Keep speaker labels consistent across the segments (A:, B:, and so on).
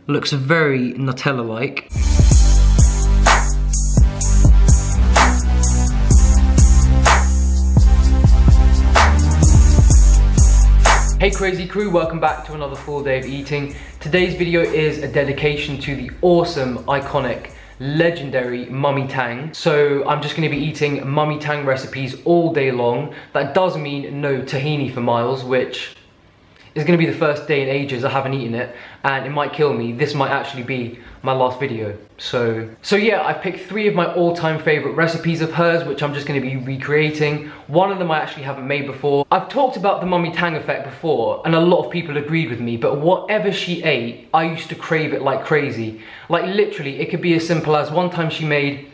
A: Looks very Nutella-like. Hey crazy crew, welcome back to another full day of eating. Today's video is a dedication to the awesome, iconic, legendary Mommytang. So I'm just going to be eating Mommytang recipes all day long. That does mean no tahini for Miles, which is going to be the first day in ages I haven't eaten it, and it might kill me. This might actually be my last video. So yeah, I've picked 3 of my all-time favorite recipes of hers, which I'm just going to be recreating. One of them I actually haven't made before. I've talked about the Mommytang effect before, and a lot of people agreed with me, but whatever she ate, I used to crave it like crazy. Like literally, it could be as simple as one time she made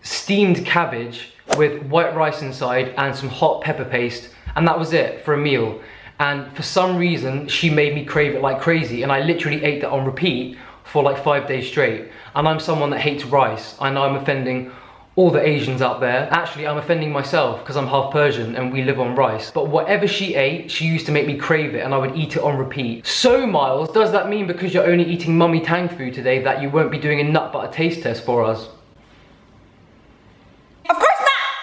A: steamed cabbage with white rice inside and some hot pepper paste, and that was it for a meal. And for some reason, she made me crave it like crazy, and I literally ate that on repeat for like 5 days straight. And I'm someone that hates rice. I know I'm offending all the Asians out there. Actually, I'm offending myself because I'm half Persian and we live on rice. But whatever she ate, she used to make me crave it, and I would eat it on repeat. So Miles, does that mean because you're only eating Mommytang food today that you won't be doing a nut butter taste test for us?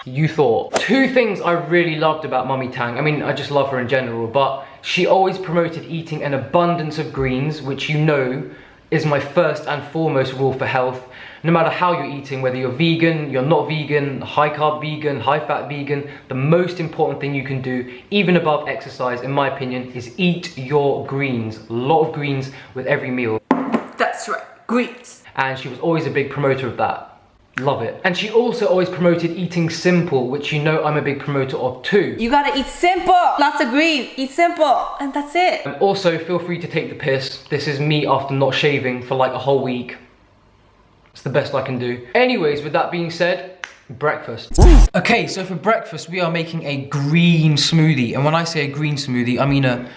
A: You thought. 2 things I really loved about Mommytang. I mean, I just love her in general, but she always promoted eating an abundance of greens, which you know is my first and foremost rule for health. No matter how you're eating, whether you're vegan, you're not vegan, high carb vegan, high fat vegan, the most important thing you can do, even above exercise, in my opinion, is eat your greens. A lot of greens with every meal.
B: That's right, greens.
A: And she was always a big promoter of that. Love it. And she also always promoted eating simple, which you know I'm a big promoter of too.
B: You gotta eat simple. Lots of green. Eat simple. And that's it.
A: And also, feel free to take the piss. This is me after not shaving for like a whole week. It's the best I can do. Anyways, with that being said, breakfast. Okay, so for breakfast, we are making a green smoothie. And when I say a green smoothie, I mean a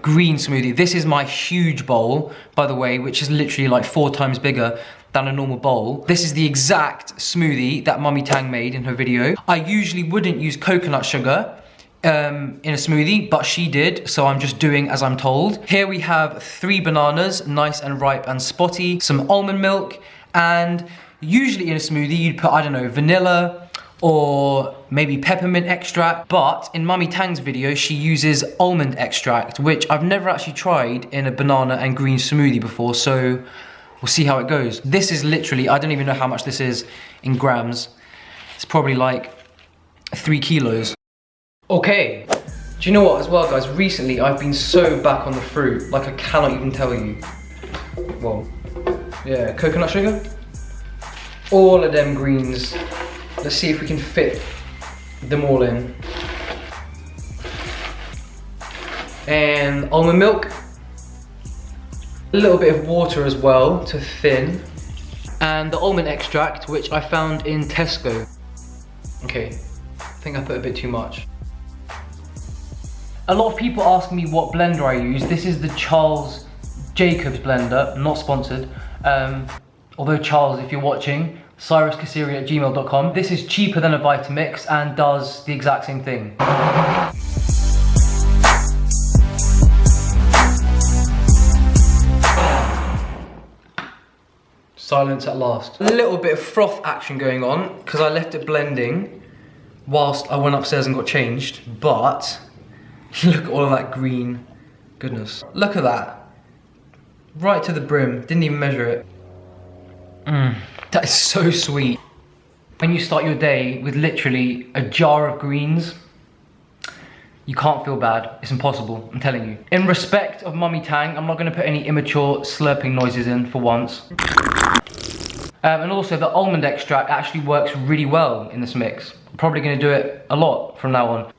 A: green smoothie. This is my huge bowl, by the way, which is literally like 4 times bigger than a normal bowl. This is the exact smoothie that Mommytang made in her video. I usually wouldn't use coconut sugar in a smoothie, but she did, so I'm just doing as I'm told. Here we have 3 bananas, nice and ripe and spotty, some almond milk, and usually in a smoothie you'd put, I don't know, vanilla or maybe peppermint extract, but in Mommytang's video she uses almond extract, which I've never actually tried in a banana and green smoothie before, so we'll see how it goes. This is literally, I don't even know how much this is in grams. It's probably like 3 kilos. Okay, do you know what as well, guys? Recently I've been so back on the fruit, like I cannot even tell you. Well, yeah, coconut sugar. All of them greens. Let's see if we can fit them all in. And almond milk. A little bit of water as well to thin. And the almond extract, which I found in Tesco. Okay, I think I put a bit too much. A lot of people ask me what blender I use. This is the Charles Jacobs blender, not sponsored. Although Charles, if you're watching, cyruskasiri@gmail.com. This is cheaper than a Vitamix and does the exact same thing. Silence at last. A little bit of froth action going on because I left it blending whilst I went upstairs and got changed, but look at all of that green goodness. Look at that. Right to the brim, didn't even measure it. That is so sweet. When you start your day with literally a jar of greens, you can't feel bad. It's impossible, I'm telling you. In respect of Mommytang, I'm not gonna put any immature slurping noises in for once. And also the almond extract actually works really well in this mix. I'm probably gonna do it a lot from now on.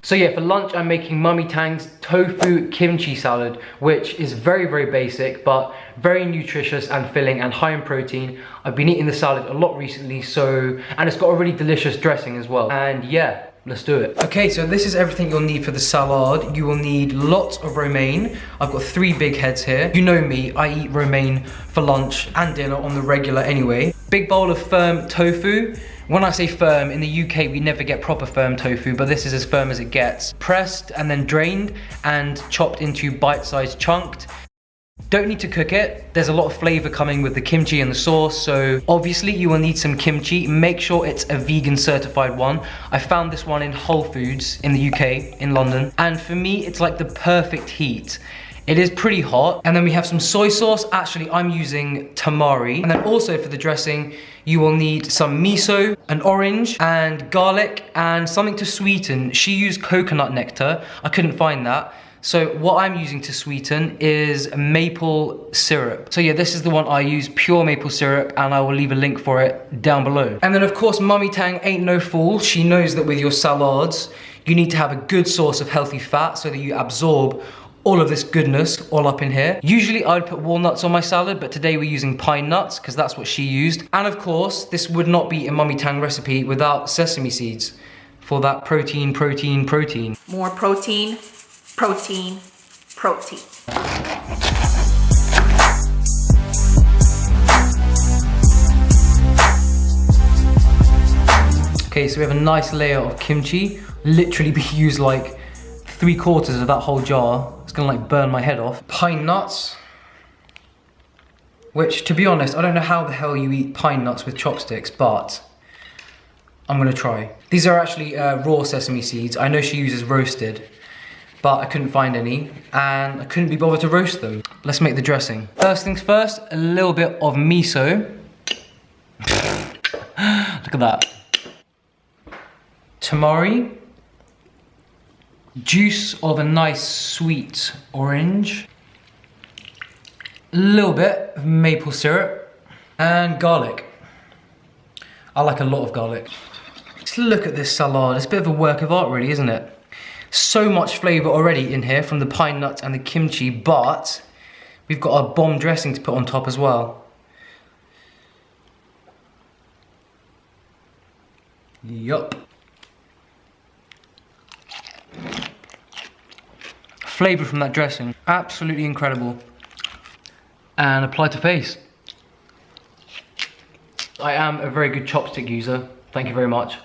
A: So yeah, for lunch I'm making Mommytang's Tofu Kimchi salad, which is very, very basic, but very nutritious and filling and high in protein. I've been eating the salad a lot recently, and it's got a really delicious dressing as well. And yeah, let's do it. Okay, so this is everything you'll need for the salad. You will need lots of romaine. I've got 3 big heads here. You know me, I eat romaine for lunch and dinner on the regular anyway. Big bowl of firm tofu. When I say firm, in the UK we never get proper firm tofu, but this is as firm as it gets. Pressed and then drained and chopped into bite-sized chunked. Don't need to cook it. There's a lot of flavor coming with the kimchi and the sauce, so obviously you will need some kimchi. Make sure it's a vegan certified one. I found this one in Whole Foods in the UK, in London, and for me it's like the perfect heat. It is pretty hot. And then we have some soy sauce. Actually, I'm using tamari. And then also for the dressing, you will need some miso, an orange, and garlic, and something to sweeten. She used coconut nectar. I couldn't find that. So what I'm using to sweeten is maple syrup. So yeah, this is the one I use, pure maple syrup, and I will leave a link for it down below. And then of course, Mommytang ain't no fool. She knows that with your salads, you need to have a good source of healthy fat so that you absorb all of this goodness all up in here. Usually I would put walnuts on my salad, but today we're using pine nuts because that's what she used. And of course, this would not be a Mommytang recipe without sesame seeds for that protein, protein, protein.
B: More protein, protein, protein.
A: Okay, so we have a nice layer of kimchi. Literally we use like 3/4 of that whole jar. It's gonna like burn my head off. Pine nuts, which to be honest, I don't know how the hell you eat pine nuts with chopsticks, but I'm gonna try. These are actually raw sesame seeds. I know she uses roasted, but I couldn't find any and I couldn't be bothered to roast them. Let's make the dressing. First things first, a little bit of miso. Look at that. Tamari. Juice of a nice sweet orange. A little bit of maple syrup. And garlic. I like a lot of garlic. Just look at this salad. It's a bit of a work of art really, isn't it? So much flavor already in here from the pine nuts and the kimchi, but we've got a bomb dressing to put on top as well. Yup. Flavor from that dressing, absolutely incredible. And apply to face. I am a very good chopstick user. Thank you very much.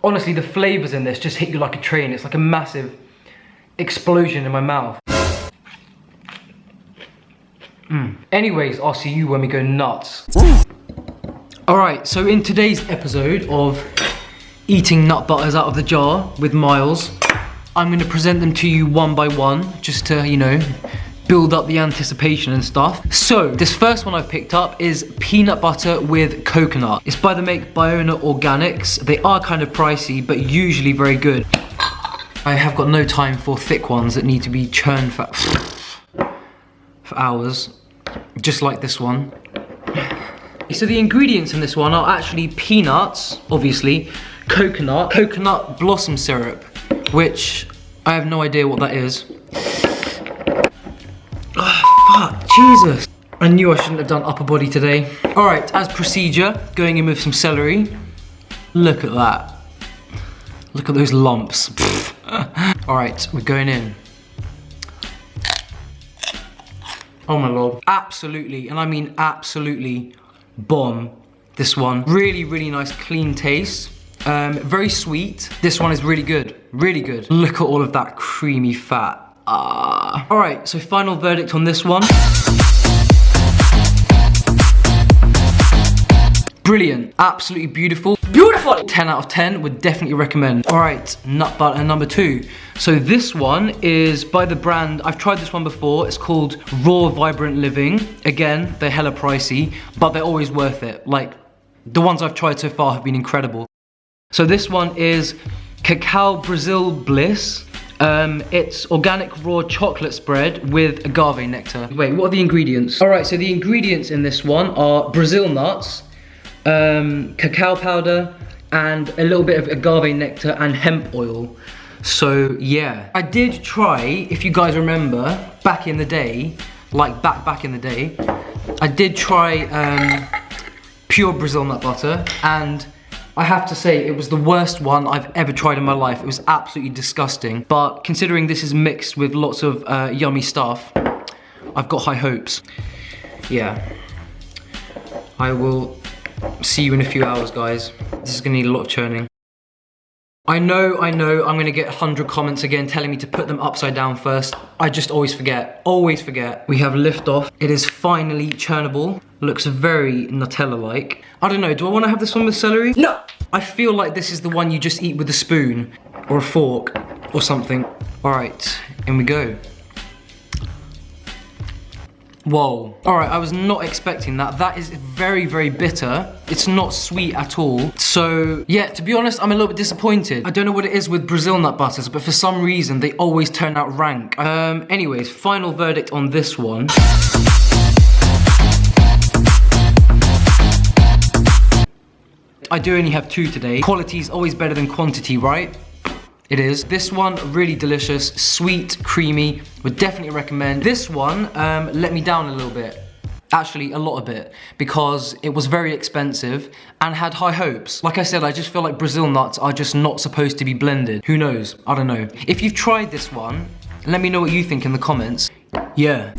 A: Honestly, the flavors in this just hit you like a train. It's like a massive explosion in my mouth. Anyways, I'll see you when we go nuts. Alright, so in today's episode of eating nut butters out of the jar with Miles, I'm going to present them to you one by one, just to, you know, build up the anticipation and stuff. So, this first one I've picked up is peanut butter with coconut. It's by the make Biona Organics. They are kind of pricey, but usually very good. I have got no time for thick ones that need to be churned for hours, just like this one. So the ingredients in this one are actually peanuts, obviously, coconut blossom syrup, which I have no idea what that is. Oh, fuck, Jesus. I knew I shouldn't have done upper body today. All right, as procedure, going in with some celery. Look at that. Look at those lumps. All right, we're going in. Oh my Lord. Absolutely, and I mean absolutely, bomb, this one. Really, really nice, clean taste. Very sweet. This one is really good, really good. Look at all of that creamy fat. Ah. All right, so final verdict on this one. Brilliant, absolutely beautiful. Beautiful! 10 out of 10, would definitely recommend. All right, nut butter number 2. So this one is by the brand, I've tried this one before, it's called Raw Vibrant Living. Again, they're hella pricey, but they're always worth it. Like, the ones I've tried so far have been incredible. So this one is Cacao Brazil Bliss. It's organic raw chocolate spread with agave nectar. Wait, what are the ingredients? All right, so the ingredients in this one are Brazil nuts, cacao powder, and a little bit of agave nectar and hemp oil. So yeah, I did try, if you guys remember, back in the day, like back in the day, I did try pure Brazil nut butter, and I have to say it was the worst one I've ever tried in my life. It was absolutely disgusting, but considering this is mixed with lots of yummy stuff, I've got high hopes. Yeah, I will see you in a few hours, guys. This is gonna need a lot of churning. I know, I'm gonna get 100 comments again telling me to put them upside down first. I just always forget, We have liftoff. It is finally churnable. Looks very Nutella-like. I don't know, do I wanna have this one with celery?
B: No!
A: I feel like this is the one you just eat with a spoon or a fork or something. All right, in we go. Whoa. All right, I was not expecting that. That is very, very bitter. It's not sweet at all. So yeah, to be honest, I'm a little bit disappointed. I don't know what it is with Brazil nut butters, but for some reason, they always turn out rank. Anyways, final verdict on this one. I do only have 2 today. Quality is always better than quantity, right? It is. This one, really delicious, sweet, creamy, would definitely recommend. This one let me down a little bit. Actually, a lot of it, because it was very expensive and had high hopes. Like I said, I just feel like Brazil nuts are just not supposed to be blended. Who knows? I don't know. If you've tried this one, let me know what you think in the comments. Yeah.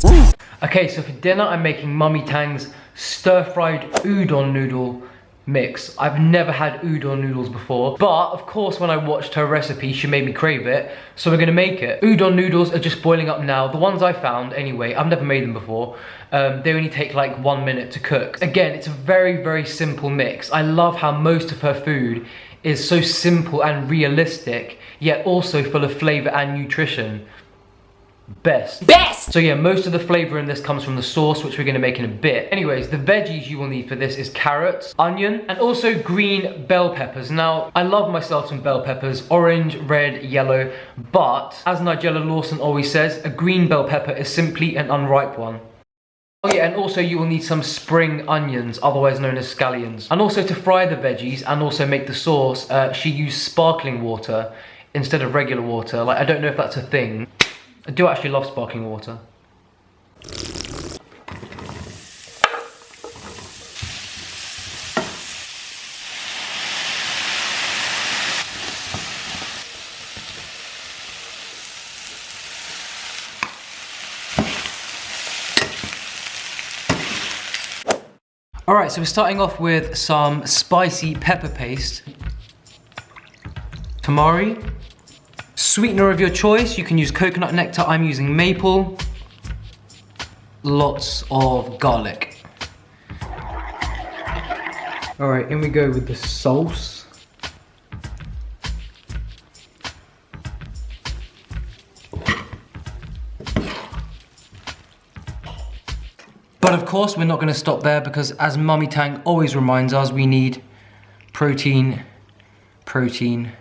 A: Okay, so for dinner, I'm making Mommytang's stir-fried udon noodle mix. I've never had udon noodles before, but of course when I watched her recipe she made me crave it, so we're gonna make it. Udon noodles are just boiling up now. The ones I found anyway, I've never made them before, they only take like 1 minute to cook. Again, it's a very, very simple mix. I love how most of her food is so simple and realistic, yet also full of flavor and nutrition. Best. So yeah, most of the flavor in this comes from the sauce, which we're gonna make in a bit. Anyways, the veggies you will need for this is carrots, onion, and also green bell peppers. Now, I love myself some bell peppers, orange, red, yellow, but as Nigella Lawson always says, a green bell pepper is simply an unripe one. Oh yeah, and also you will need some spring onions, otherwise known as scallions. And also to fry the veggies and also make the sauce, she used sparkling water instead of regular water. Like, I don't know if that's a thing. I do actually love sparkling water. Alright, so we're starting off with some spicy pepper paste. Tamari. Sweetener of your choice, you can use coconut nectar, I'm using maple. Lots of garlic. Alright, in we go with the sauce. But of course, we're not going to stop there because as Mommytang always reminds us, we need protein, protein,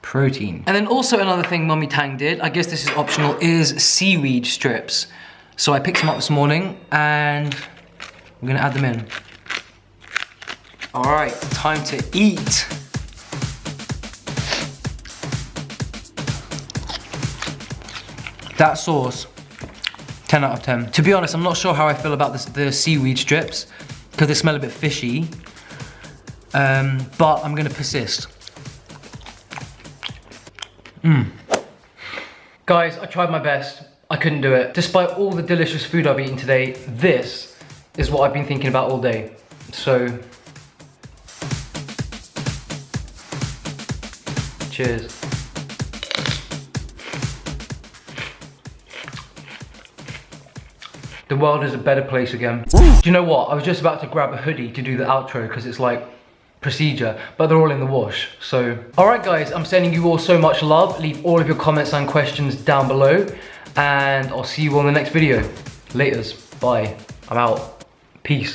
A: protein. And then also another thing Mommytang did, I guess this is optional, is seaweed strips. So I picked some up this morning and we're gonna add them in. All right, time to eat. That sauce, 10 out of 10. To be honest, I'm not sure how I feel about the seaweed strips because they smell a bit fishy, but I'm gonna persist. Guys, I tried my best. I couldn't do it. Despite all the delicious food I've eaten today, this is what I've been thinking about all day. So, cheers. The world is a better place again. Do you know what? I was just about to grab a hoodie to do the outro because it's like procedure, but they're all in the wash, so. All right guys, I'm sending you all so much love. Leave all of your comments and questions down below, and I'll see you all in the next video. Laters, bye, I'm out, peace.